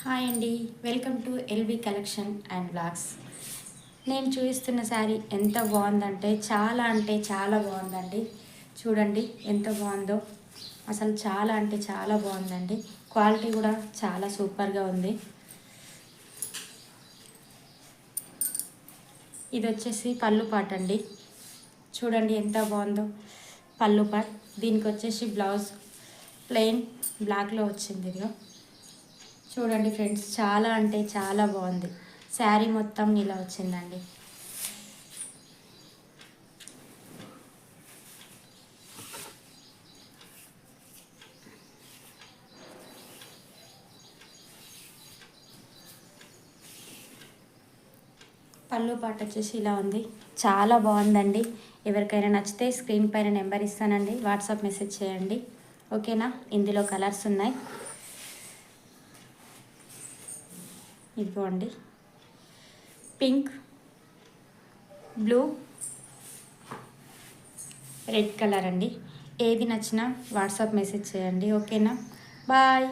Hi అండి, welcome to LB collection and blogs. నేను చూపిస్తున్న శారీ ఎంత బాగుందంటే చాలా బాగుందండి. చూడండి ఎంత బాగుందో, అసలు చాలా అంటే చాలా బాగుందండి. క్వాలిటీ కూడా చాలా సూపర్గా ఉంది. ఇది వచ్చేసి పళ్ళు పాట అండి. చూడండి ఎంత బాగుందో పళ్ళు పాట్. దీనికి వచ్చేసి బ్లౌజ్ ప్లెయిన్ బ్లాక్లో వచ్చింది. ఇదిగో చూడండి ఫ్రెండ్స్, చాలా అంటే చాలా బాగుంది. శారీ మొత్తం ఇలా వచ్చిందండి. పళ్ళు పాట వచ్చేసి ఇలా ఉంది. చాలా బాగుందండి. ఎవరికైనా నచ్చితే స్క్రీన్ పైన నెంబర్ ఇస్తానండి, వాట్సాప్ మెసేజ్ చేయండి. ఓకేనా? ఇందులో కలర్స్ ఉన్నాయి. ఇదిగోండి, పింక్, బ్లూ, రెడ్ కలర్ అండి. ఏది నచ్చినా వాట్సాప్ మెసేజ్ చేయండి. ఓకేనా? బాయ్.